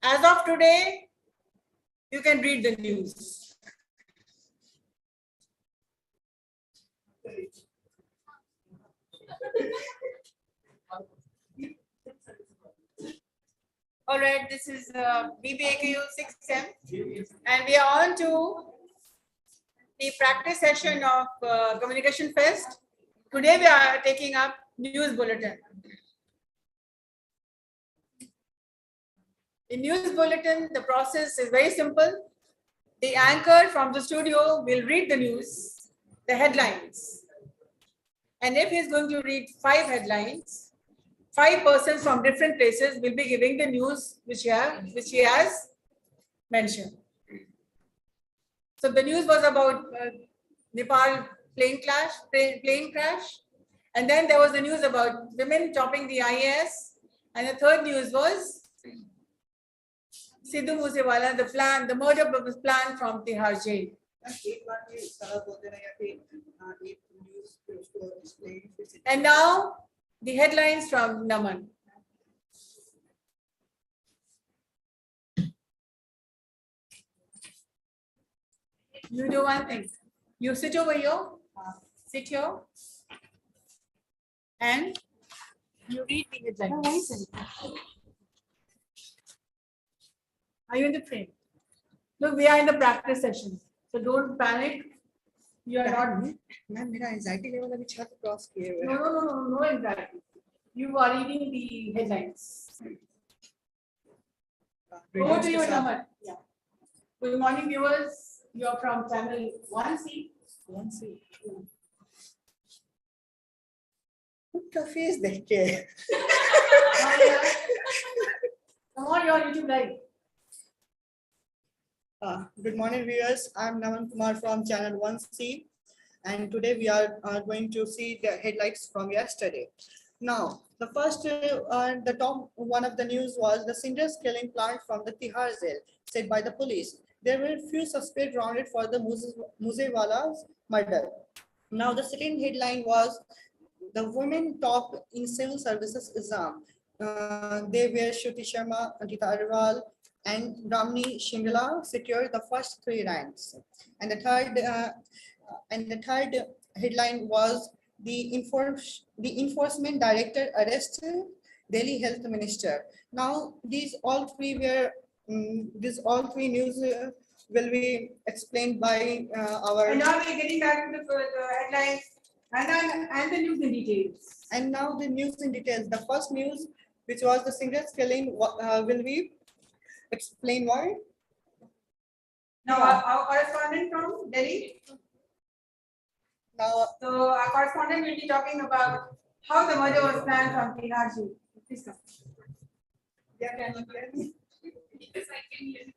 As of today, you can read the news. All right, this is BBA AKU 6th Sem, and we are on to the practice session of Communication Fest. Today we are taking up news bulletin. In news bulletin, the process is very simple. The anchor from the studio will read the news, the headlines. And if he's going to read 5 headlines, 5 persons from different places will be giving the news which he has mentioned. So the news was about Nepal plane crash. And then there was the news about women topping the IAS. And the third news was Sidhu Moosewala, the murder plan from Bihar jail. And now the headlines from Naman. You do one thing. You sit over here, sit here, and you read the headlines. Are you in the frame? Look, we are in the practice session, so don't panic. You are not. Ma'am, मेरा anxiety level अभी छत cross किए हुए. No anxiety. You are reading the headlines. Over to you, Naman. Yeah. Good morning, viewers. You are from channel 1C. 1C. What face देख के? Come on, you are YouTube live. Good morning, viewers. I'm Naman Kumar from channel 1C, and today we are going to see the headlights from yesterday. Now, the first, the top one of the news was the Cinder's killing planned from the Tihar jail, said by the police. There were few suspects rounded for the Moosewala's murder. Now, the second headline was the women top in civil services exam. They were Shruti Sharma, Ankita Agarwal, and Ramni Shingla secured the first 3 ranks. And the third headline was the enforcement director arrested Delhi Health Minister. Now these all three news will be explained by our. And now we're getting back to the headlines and the news in details. And now the news in details. The first news, which was the Cinder's killing, will be explain why. Now our correspondent from Delhi. Now, so our correspondent will be talking about how the murder was planned from Bihar jail. Please come. Yeah, can you hear me? Yes, I can hear you.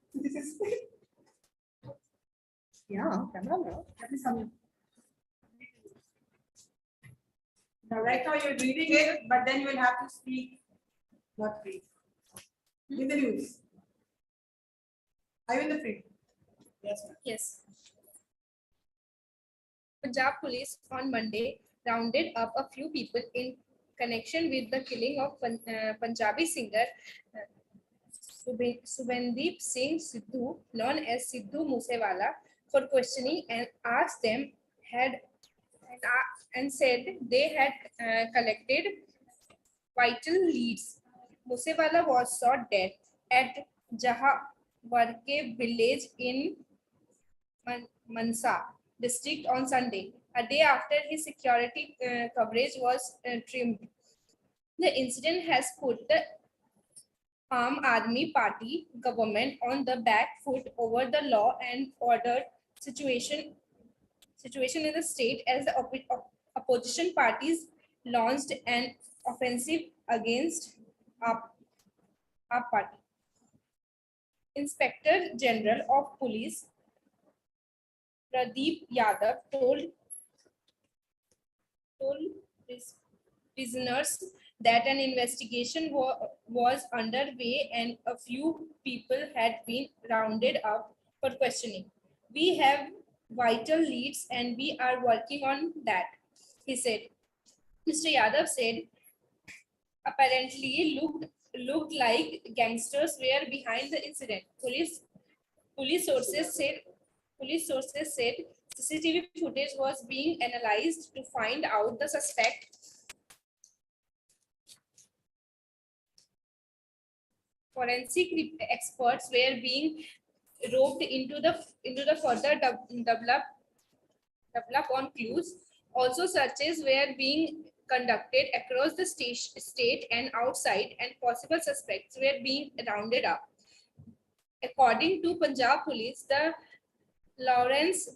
Yeah, camera. Please come here. Now, right now you're reading it, but then you will have to speak. Not read. In the news. Are you in the frame? Yes, ma'am. Yes. Punjab police on Monday rounded up a few people in connection with the killing of Punjabi singer Subhandeep Singh Sidhu, known as Sidhu Moosewala, for questioning and asked them and said they had collected vital leads. Moosewala was shot dead at Jahawarke village in Mansa district on Sunday, a day after his security coverage was trimmed. The incident has put the Aam Aadmi Party government on the back foot over the law and order situation in the state as the opposition parties launched an offensive against our party. Inspector General of Police Pradeep Yadav told his prisoners that an investigation was underway and a few people had been rounded up for questioning. We have vital leads and we are working on that, he said. Mr. Yadav said, apparently looked looked like gangsters were behind the incident. Police sources said CCTV footage was being analyzed to find out the suspect. Forensic experts were being roped into the further develop on clues. Also, searches were being conducted across the state and outside, and possible suspects were being rounded up. According to Punjab Police, the Lawrence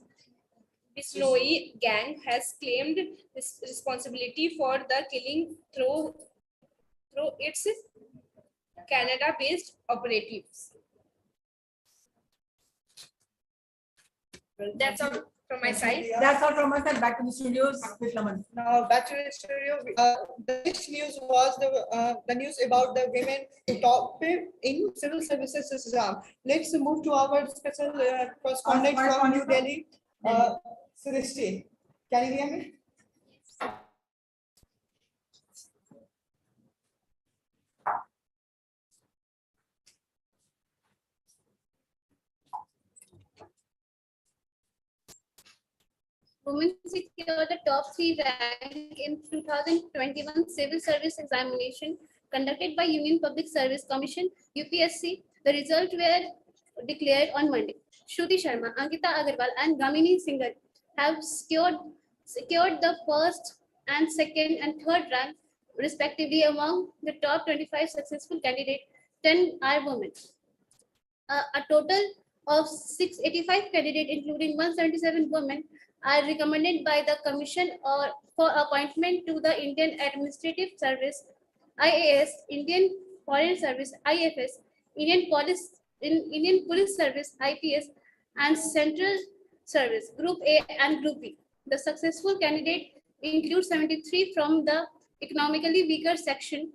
Bisnoi gang has claimed responsibility for the killing through its Canada-based operatives. That's all from my side. That's all from us, and back to the studios with Laman. Now back to the studio. The next news was the news about the women who top in civil services exam. Let's move to our special correspondent from New Delhi, Srishti. Can you hear me? Women secured the top 3 rank in 2021 civil service examination conducted by Union Public Service Commission UPSC. The results were declared on Monday. Shruti Sharma, Ankita Agarwal, and Gamini Singhal have secured the first and second and third rank respectively among the top 25 successful candidates. 10 are women. A total of 685 candidates, including 177 women, are recommended by the Commission or for appointment to the Indian Administrative Service, IAS, Indian Foreign Service, IFS, Indian Police Service, IPS, and Central Service, Group A and Group B. The successful candidate includes 73 from the economically weaker section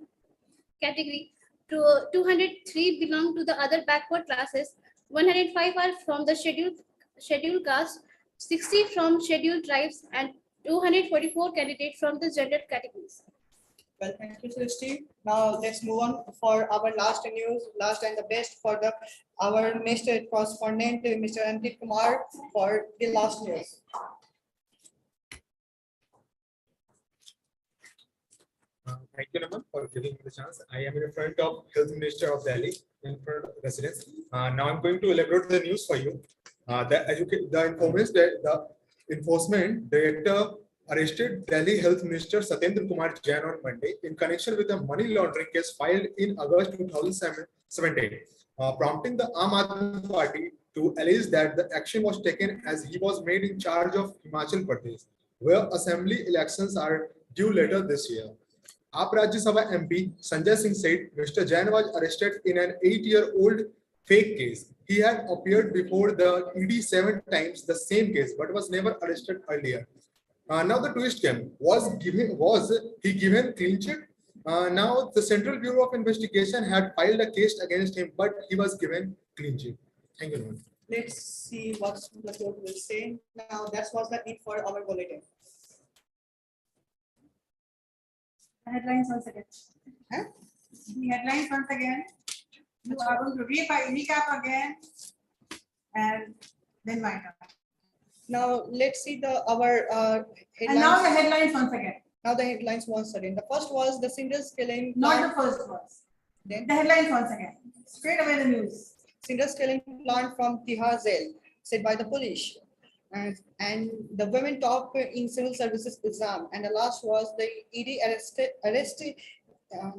category, 203 belong to the other backward classes, 105 are from the scheduled caste, 60 from scheduled tribes, and 244 candidates from the gender categories. Well, thank you, Srishti. Now let's move on for our last news, last and the best for our next correspondent, Mr. Ankit Kumar, for the last news. Thank you, Naman, for giving me the chance. I am in front of Health Minister of Delhi, in front of residents. Now I'm going to elaborate the news for you. The information that the enforcement director arrested Delhi Health Minister Satyendra Kumar Jain on Monday in connection with a money laundering case filed in August 2017, prompting the Aam Aadmi Party to allege that the action was taken as he was made in charge of Himachal Pradesh, where assembly elections are due later this year. AAP Rajya Sabha MP Sanjay Singh said Mr. Jain was arrested in an 8-year-old fake case. He had appeared before the ED 7 times the same case, but was never arrested earlier. Now the twist came. Was he given clean chit? Now the Central Bureau of Investigation had filed a case against him, but he was given clean chit. Thank you. Let's see what the court will say. Now that was the it for our bulletin. Headlines once again. Huh? The headlines once again. You are going to recap again, and then my turn. Now let's see our And headlines. now the headlines once again. Now the headlines once again. The first was the Cinder's killing. Not the first ones. Then The headlines once again. Straight away the news. Cinder's killing plant from Bihar jail, said by the police. And the women top in civil services exam. And the last was the ED arrested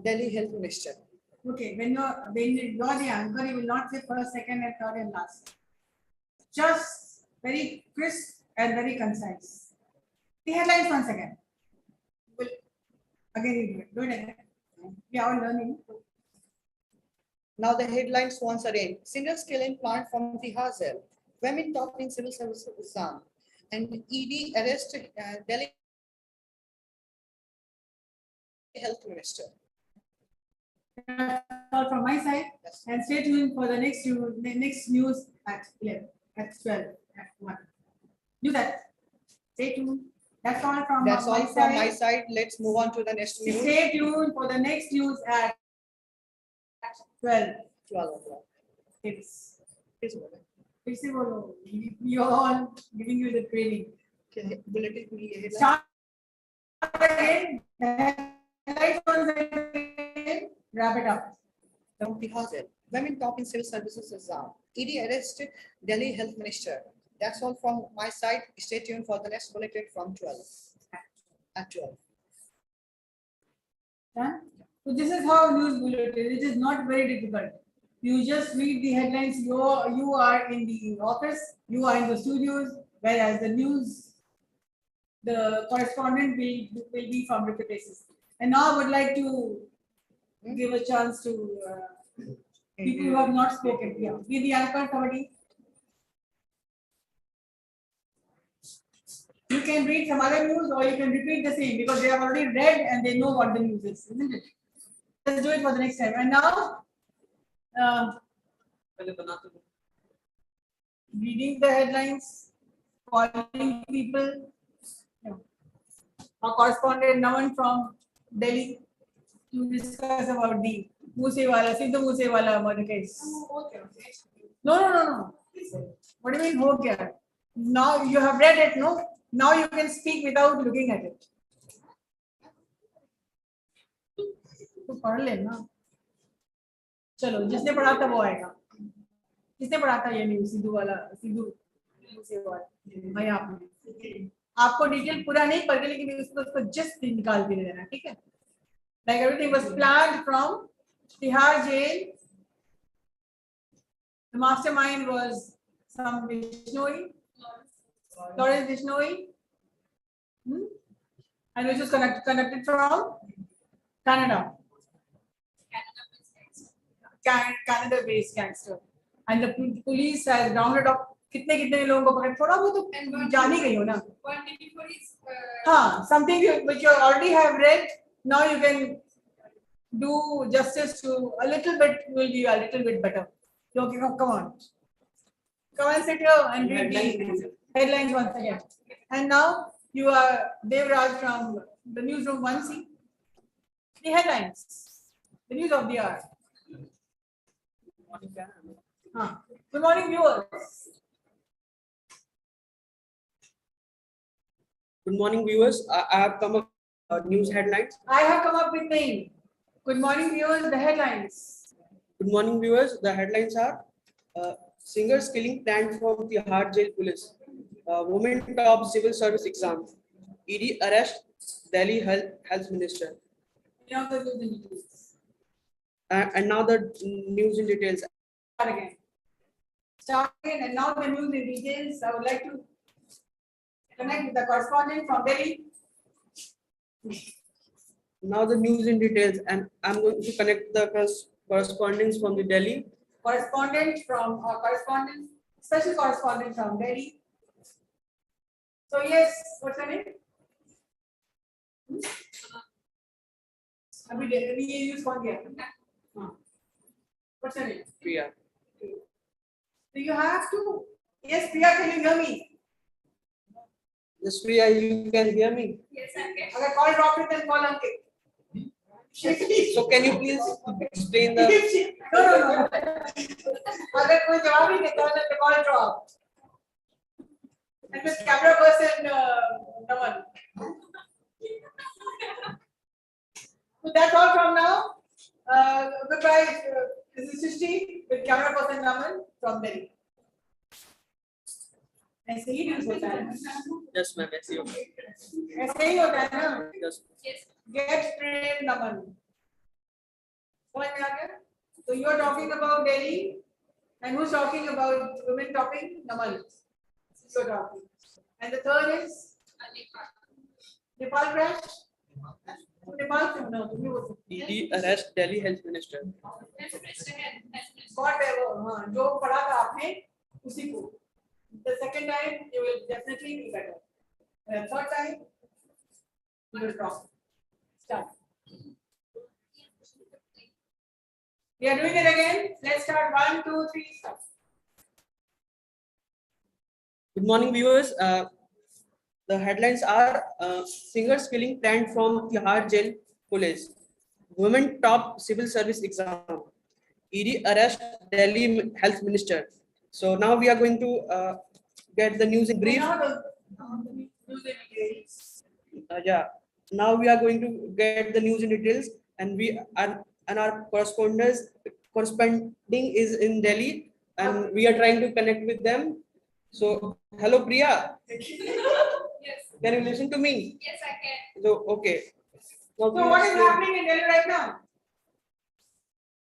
Delhi Health Minister. Okay, when you're the anchor, you will not say first, second, and third, and last. Just very crisp and very concise. The headlines once again. Well, again, you do it. Do it again. We are all learning. Now the headlines once again. Cinder's killing plant from Bihar jail. Women top in civil services exam. And ED arrested Delhi Health Minister. That's all from my side. Yes. And stay tuned for the next news at 11, at 12, at 1. Do that. Stay tuned. That's all from That's my all from my side. side. Let's move on to the next news. Stay tuned for the next news at 12. 12 o'clock. It's Please go ahead. we are all giving you the training. Okay, bulletin के लिए headline. Start again. Headlines once again. Wrap it up. From Bihar, women top in civil services exam. ED arrested Delhi Health Minister. That's all from my side. Stay tuned for the next bulletin from 12. At 12. Done? So this is how news bulletin. It is not very difficult. You just read the headlines. You are in the office. You are in the studios. Whereas the news, the correspondent will be from different places. And now I would like to give a chance to people who have not spoken. Yeah, be the anchor committee. You can read some other news or you can repeat the same because they have already read and they know what the news is, isn't it? Let's do it for the next time. And now, reading the headlines, calling people. Our correspondent Naman from Delhi to discuss about the Sidhu Moosewala murder case. No. What do you mean, ho gaya? Now you have read it, no? Now you can speak without looking at it. तो पढ़ लेना. चलो, जिसने पढ़ा था वो आएगा. किसने पढ़ा था ये न्यूज़ सिद्धू मूसेवाला? भाई आपने. आपको डिटेल पूरा नहीं पढ़ के लेकिन उसको जस्ट निकाल के देना, ठीक है? Like everything was planned from Bihar jail. The mastermind was some Vishnoi, Lawrence Vishnoi, and which was conducted from Canada. Canada-based gangster. And the police has rounded up कितने लोगों को पकड़. थोड़ा वो तो जान ही गई हो ना. हाँ, something which you already have read. Now you can do justice to a little bit. Will be a little bit better. Okay, come on. Come and sit here and read the headlines once again. And now you are Devraj from the newsroom 1C. The headlines, the news of the hour. Good morning, viewers. Good morning, viewers. I have come up with news headlines. I have come up with name. Good morning, viewers. The headlines. Good morning, viewers. The headlines are singers killing planned from the Bihar jail police. Women top civil service exam. ED arrest Delhi health minister. Now the news in details. And now the news in details. Start again. And now the news in details. I would like to connect with the correspondent from Delhi. Now the news in details, and I'm going to connect the correspondents from the Delhi. Special correspondent from Delhi. So yes, what's her name? अभी ये use कौन किया? What's her name? Priya. So you have to. Yes, Priya, can you hear me? Yes, Priya, you can hear me. Yes, I can. अगर call drop it, then call Ankit. So can you please explain the? No. अगर कोई जवाब ही नहीं देता तो call drop. And this camera person, Naman. So that's all from now. Goodbye. This is Srishti with camera person Naman from Delhi. ऐसे ही news होता है. Yes, ma'am. Yes, you. ऐसे ही होता है ना. Yes. Yes. Get trained, Naman. समझ में आ गया? So you are talking about Delhi, and who's talking about women talking? Naman. You are talking. And the third is Nepal crash. Nepal no. ED arrest Delhi health minister. Whatever. हाँ, जो पढ़ा था आपने उसी को. The second time you will definitely be better. The third time you will talk. Start. We are doing it again. Let's start. 1, 2, 3. Start. Good morning, viewers. The headlines are singers killing planned from Bihar jail police. Women top civil service exam. ED arrest Delhi Health Minister. So now we are going to get the news in brief. Yeah. Now we are going to get the news in details, and our corresponding is in Delhi, and we are trying to connect with them. So hello Priya, Yes. can you listen to me? Yes, I can. So okay. Now, So what is happening in Delhi right now?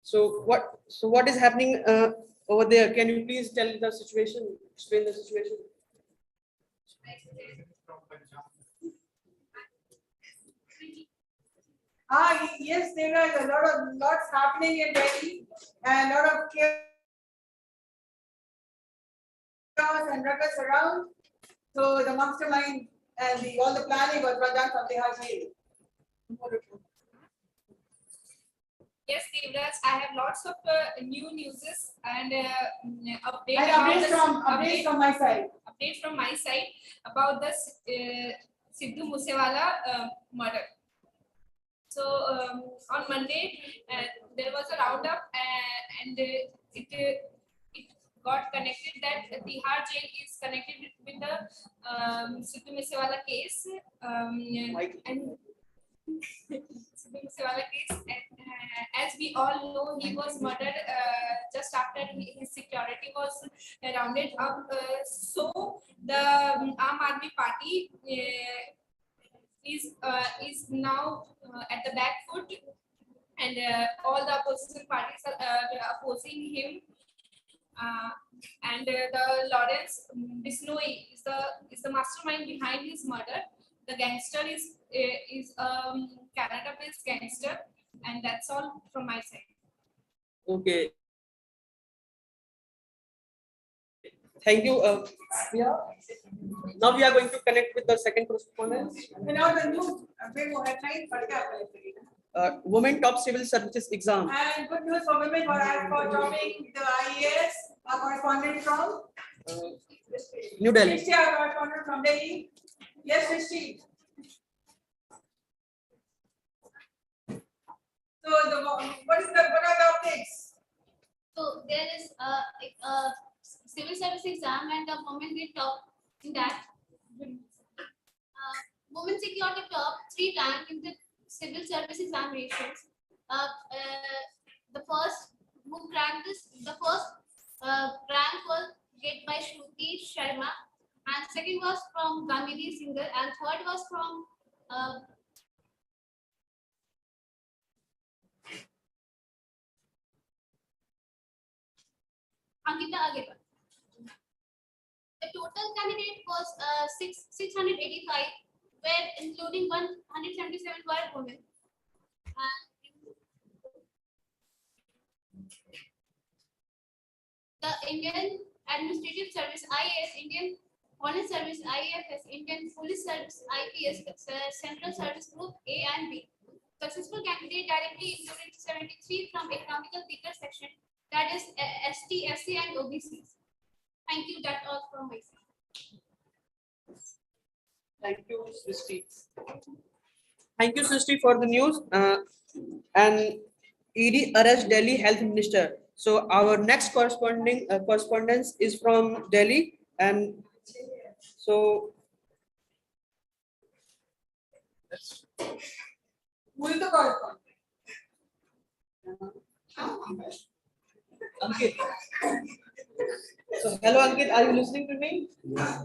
So what is happening over there? Can you please tell the situation? Explain the situation. Yes, there are lots happening in Delhi and a lot of chaos and ruckus around. So the mastermind and all the planning was done from Bihar jail. Yes, Devraj, I have lots of new news and updates. And updates from my side. Update from my side about the Sidhu Moosewala murder. So on Monday, there was a roundup and it got connected that Bihar jail is connected with the Sidhu Moosewala case. And Sidhu Moosewala case, and, as we all know, he was murdered just after his security was rounded up. So the Aam Aadmi Party is now at the back foot, and all the opposition parties are opposing him. And the Lawrence Bishnoi is the mastermind behind his murder. The gangster is Canada-based gangster, and that's all from my side. Okay. Thank you. Now we are going to connect with the second correspondent. And now the news, Women top civil services exam. and good news for women for topping the IAS, our correspondent from New Delhi. Srishti, our correspondent from Delhi. Yes, Srishti. So what are the updates? So there is a civil service exam, and the women get top in that. Women secured the top 3 rank in the civil service examinations. The first who cracked this, the first rank was get by Shruti Sharma, and second was from Gamini Singer, and third was from Ankita Agarwal. The total candidate was 685, where including 177 were women. The Indian Administrative Service IAS, Indian Foreign Service IFS, Indian Police Service IPS, Central Service Group A and B. Successful candidate directly included 73 from economical weaker section, that is ST, SC, and OBCs. Thank you. That's all from my side. Thank you, Srishti. Thank you, Srishti, for the news. And ED arrest Delhi Health Minister. So our next correspondence is from Delhi, and so Who is the correspondent? Ankit. So hello, Ankit. Are you listening to me? Hello,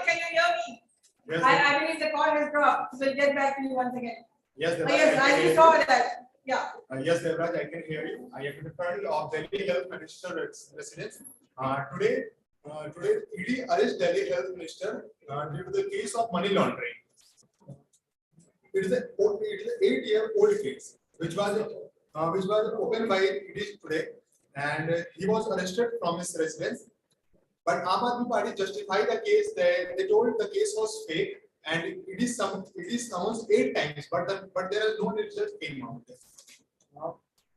can you hear me? Yes, I believe the call has dropped. We'll get back to you once again. yes, Yes, I just saw that. Yeah. Yes, Devraj, I can hear you. I am in front of Delhi Health Minister residence. Today, ED arrest Delhi Health Minister due to the case of money laundering. It is an 8-year-old case, which was opened by ED today, and he was arrested from his residence. But Aam Aadmi Party justified the case. They told the case was fake, and it is announced 8 times, but there is no result came out.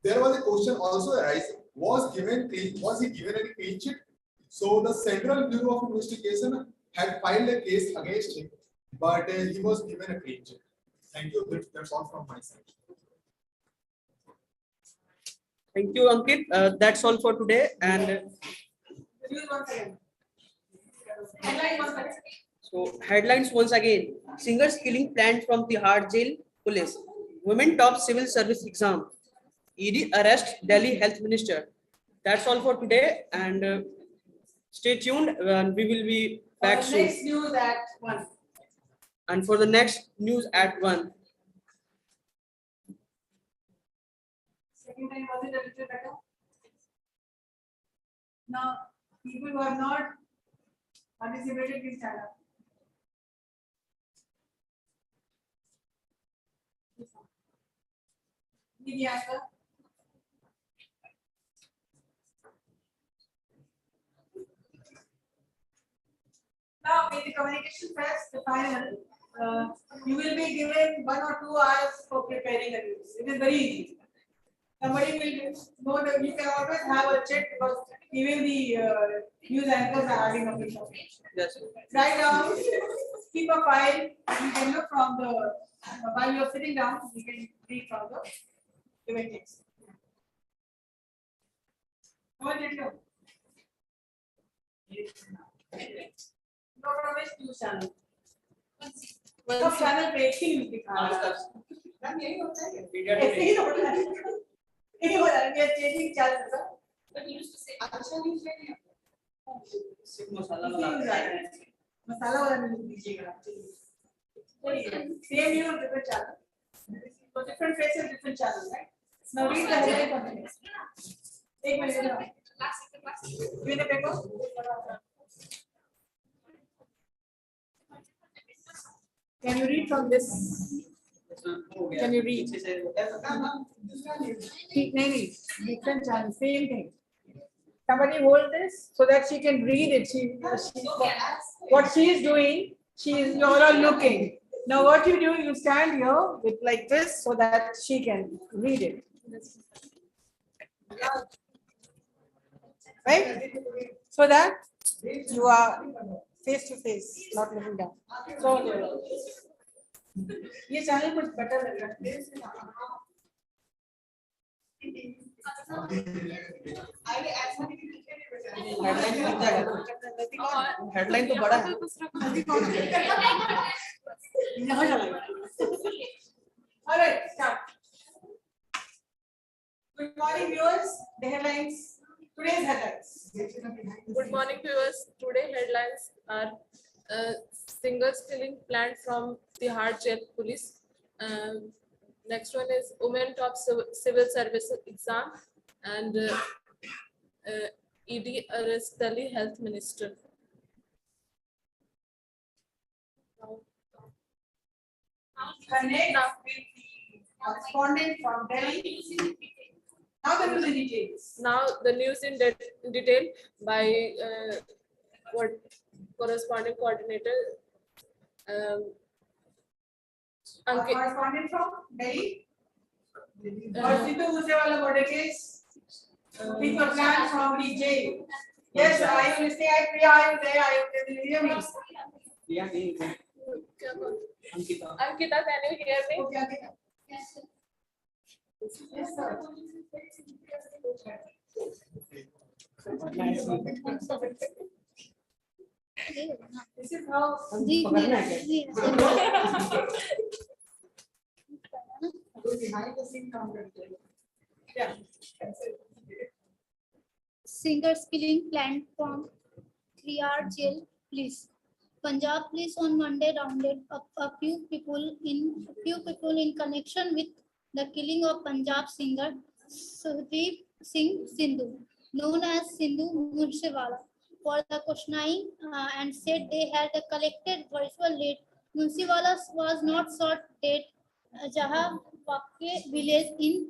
There was a question also arise: was he given any clean sheet? So the Central Bureau of Investigation had filed a case against him, but he was given a clean sheet. Thank you. That's all from my side. Thank you, Ankit. That's all for today. And News once again. Headline once again. so headlines once again. Singers killing planned from Tihar jail police. Women top civil service exam. ED arrest Delhi health minister. That's all for today. And stay tuned. We will be back soon. Next news at 1. And for the next news at 1. Second time was it a little better? Now, people who have not participated, please stand up. Need the answer? Now, in the communication press, the final, you will be given 1 or 2 hours for preparing a news. It is very easy. Somebody will know that you can always have a check because even the news anchors are having a picture. Yes. Write down, keep a file, you can look from the, while you're sitting down, you can read from the event text. How did you? From which news channel? सब channel पे एक ही news दिखा रहा है। Ma'am यही होता है ऐसे ही होता है यही हो रहा है ये चेंजिंग चल रहा है बट न्यूज़ से अच्छा न्यूज़ नहीं है सिर्फ मसाला वाला न्यूज़ दीजिएगा same news different channel so different faces different channels right now read the headline for me एक minute give the paper Can you read from this? Can you read? Different channel, same thing. Somebody hold this so that she can read it. What she is doing, you're all looking. Now what you do, you stand here with like this so that she can read it. Right? So that you are face to face, not looking down. So ये channel कुछ better लग रहा है headline तो बड़ा है All right, start. Good morning, viewers. The headlines. Today's headlines. Good morning, viewers. Today headlines are singers killing planned from Bihar jail police. Next one is women top civil service exam and ED arrest Delhi health minister. Connect with the correspondent from Delhi. Now the news in details. Now the news in detail by corresponding coordinator. Correspondent from Delhi. Or Sidhu Musewala murder case. People planned from the jail. Yes, I will say Priya, I will there. I will hear me. Ankita, can you hear me? Yes, sir. This is how. Behind the scene counter. Yeah. Singers killing planned from 3-hour jail police. Punjab police on Monday rounded up a few people in connection with the killing of Punjab singer Sukhdeep Singh Sindhu, known as Sindhu Munsewala, for the questioning and said they had collected virtual lead. Munsewala was not shot dead Jahawake village in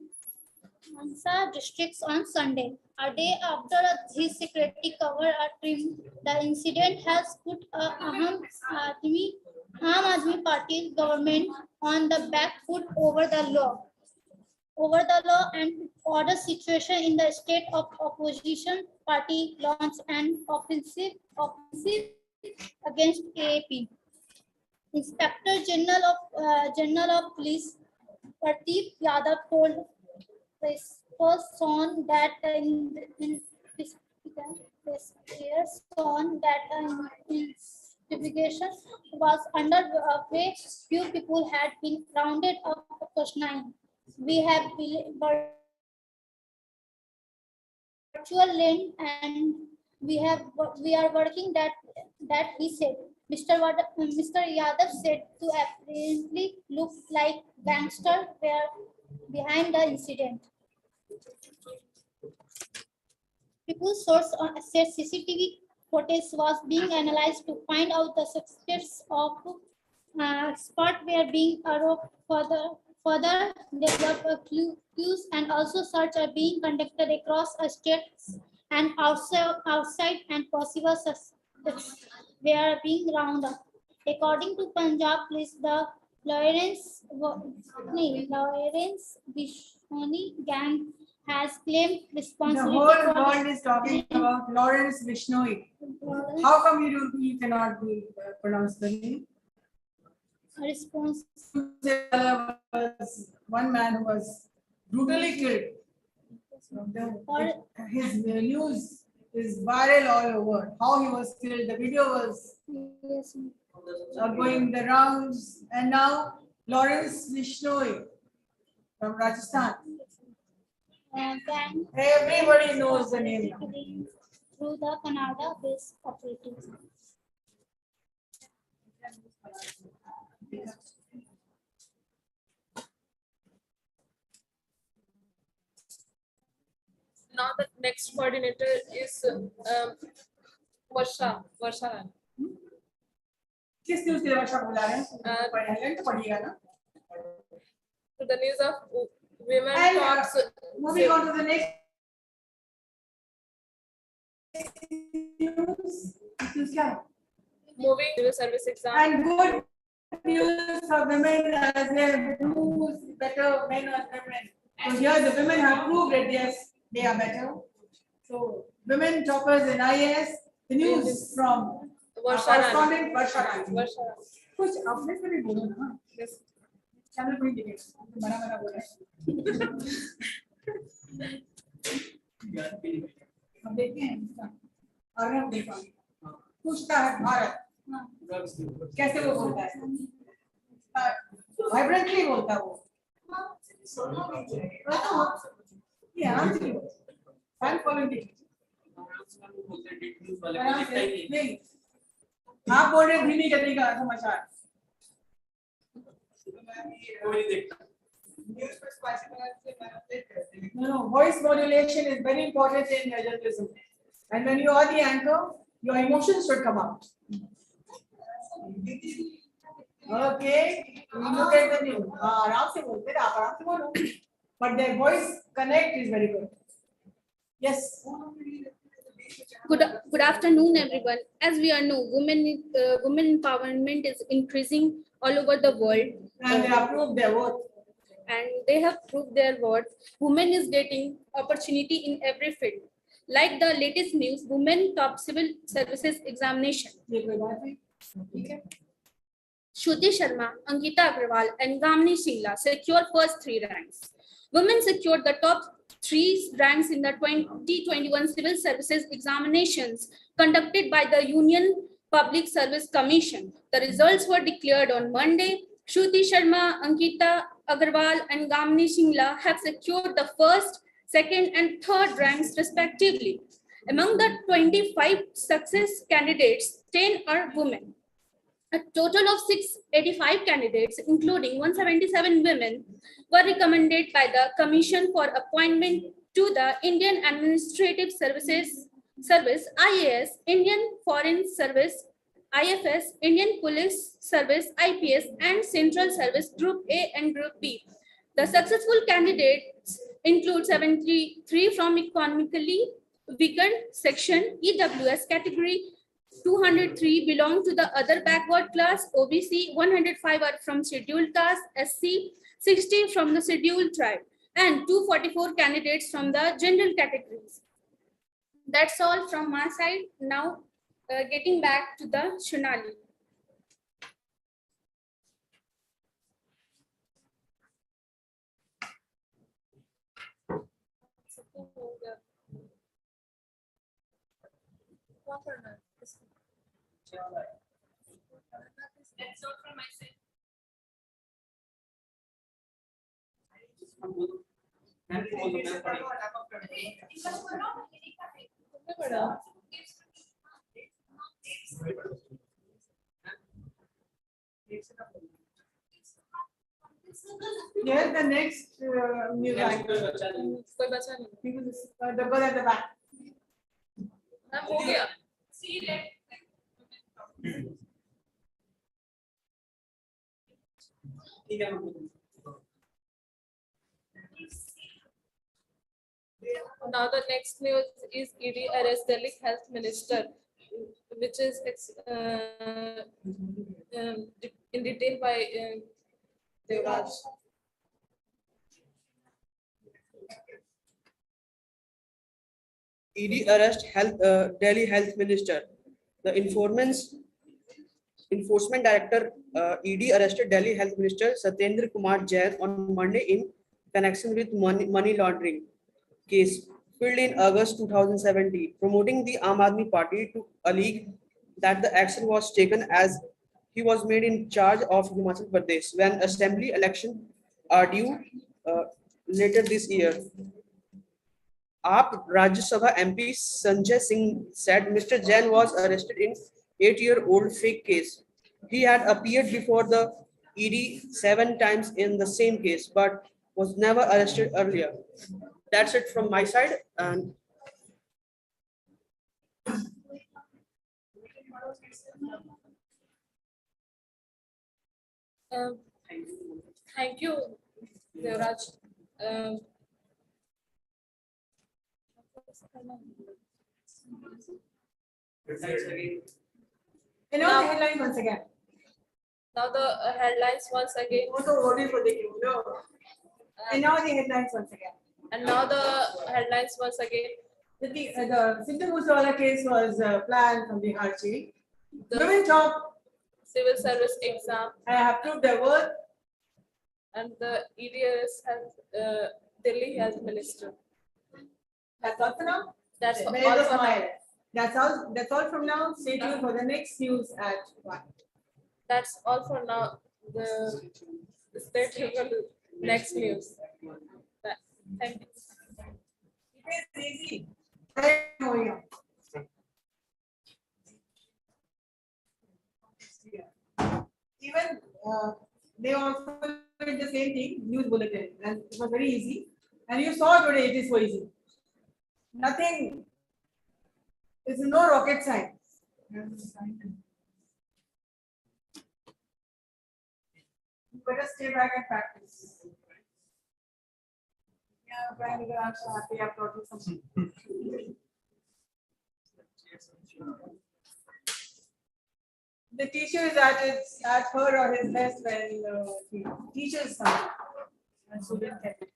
Mansa districts on Sunday. A day after his security cover are trimmed, the incident has put Aam Aadmi Party government on the back foot over the law and order situation in the state. Of opposition party launched an offensive against AAP. Inspector General of Police Pradeep Yadav told press was shown that in this year shown that investigation was underway. Few people had been rounded up to question. We have virtual lane and we are working that he said. Mr. Yadav said to apparently look like gangster were behind the incident. People's source said CCTV footage was being analyzed to find out the suspects of spot were being further develop clues and also search are being conducted across states and outside and possible suspects were being rounded up. According to Punjab Police, the Lawrence Vishoni gang has claimed The responsibility whole for world is talking about Lawrence Vishnoi. How come you cannot pronounce the name? response. There was one man who was brutally killed. His news is viral all over. How he was killed, the video was Yes. going the rounds, and now Lawrence Vishnoi from Rajasthan. Gang Everybody knows the name now. through the Canada-based authorities. Now the next coordinator is Varsha. किस news के वर्षा बुला रहे हैं? पढ़ेंगे तो पढ़िएगा ना. To the news of women And talks. moving on to the next news. News क्या है? Moving civil service exam. And good news for women as they do better men or women. So here the women have proved that yes, they are better. So women toppers in IAS, the news from correspondent Varsha Rani. कुछ अपने से भी बोलो ना. Channel पर ही दिखेगा. बड़ा बोला. अब देखते हैं इसका. और हम देखा. पूछता है भारत. कैसे वो बोलता है? वाइब्रेंटली बोलता है वो. ये आराम से बोलता है. फैन फॉलोइंग नहीं. आप बोल रहे धीमी गति का समाचार. No, voice modulation is very important in journalism. And when you are the anchor, your emotions should come out. Okay, you look at the news. आराम से बोलते हैं, आप आराम से बोलो. But their voice connect is very good. Yes. Good afternoon, everyone. As we all know, women empowerment is increasing all over the world. And they have proved their worth. And they have proved their worth. Women is getting opportunity in every field. Like the latest news, women top civil services examination. ये कोई बात नहीं. ठीक है. Shruti Sharma, Ankita Agrawal, and Gamini Shingla secured first 3 ranks. Women secured the top 3 ranks in the 2021 civil services examinations conducted by the Union Public Service Commission. The results were declared on Monday. Shruti Sharma, Ankita Agrawal, and Gamini Shingla have secured the first, second, and third ranks respectively. Among the 25 success candidates, 10 are women. A total of 685 candidates, including 177 women, were recommended by the Commission for Appointment to the Indian Administrative Service, IAS, Indian Foreign Service, IFS, Indian Police Service, IPS, and Central Service Group A and Group B. The successful candidates include 73 from economically weakened section EWS category, 203 belong to the other backward class OBC, 105 are from scheduled caste SC, 60 from the scheduled tribe, and 244 candidates from the general categories. That's all from my side. Now getting back to the Shunali. That's all from my side. Here's the next news anchor. कोई बचा नहीं The girl at the back. Ma'am हो गया See that. now the next news is ED arrest Delhi Health Minister, which is in detail by Devraj. ED arrest Delhi Health Minister. The Enforcement Director ED arrested Delhi Health Minister Satyendra Kumar Jain on Monday in connection with money laundering case filed in August 2017, promoting the Aam Aadmi Party to allege that the action was taken as he was made in charge of Himachal Pradesh when assembly elections are due later this year. AAP Rajya Sabha MP Sanjay Singh said Mr. Jain was arrested in 8-year-old fake case. He had appeared before the ED 7 times in the same case, but was never arrested earlier. That's it from my side. And Thank you, Devraj. And now the headline once again. Now the headlines once again. Also voted for the king. No. And now the headlines once again. And now the headlines once again. The Sindhu Musawala case was planned from Bihar jail. The Women top civil service exam have proved their worth. and the EDRS health, Delhi Health Minister. That's all for now. That's all There is a for now. smile. That's all. That's all from now. Stay tuned for the next news at 1. That's all for now. The stay tuned for the next news. Thank you. It is easy. I know you. Even they also did the same thing, news bulletin, and it was very easy. And you saw today it is so easy. Nothing. It's no rocket science. You better stay back and practice. Yeah, Brian, you're also happy I've brought you something. The teacher is at her or his best when he teaches something. And student can be.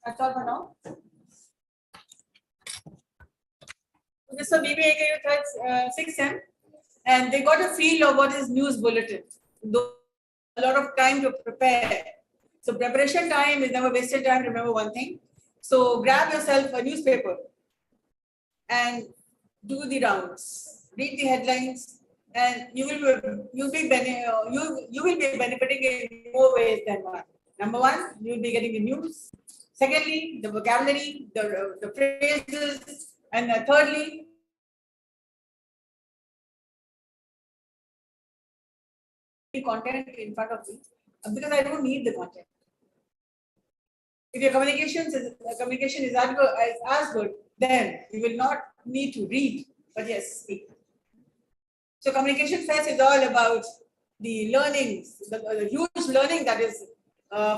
That's all for now. This is BBA AKU 6th sem, and they got a feel of what is news bulletin. Though a lot of time to prepare. So preparation time is never wasted time. Remember one thing. So grab yourself a newspaper and do the rounds. Read the headlines, and you will be benefiting in more ways than one. Number one, you will be getting the news. Secondly, the vocabulary, the phrases, and thirdly, content in front of me because I don't need the content. If your communication is as good, then you will not need to read, but yes, speak. So Communication Fest is all about the learnings, the huge learning that is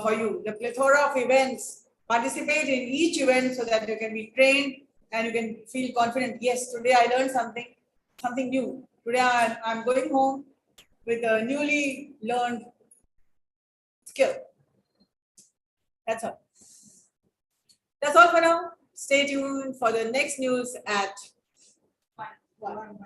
for you, the plethora of events. Participate in each event so that you can be trained and you can feel confident. Yes, today I learned something new. Today I'm going home with a newly learned skill. That's all. That's all for now. Stay tuned for the next news at 1.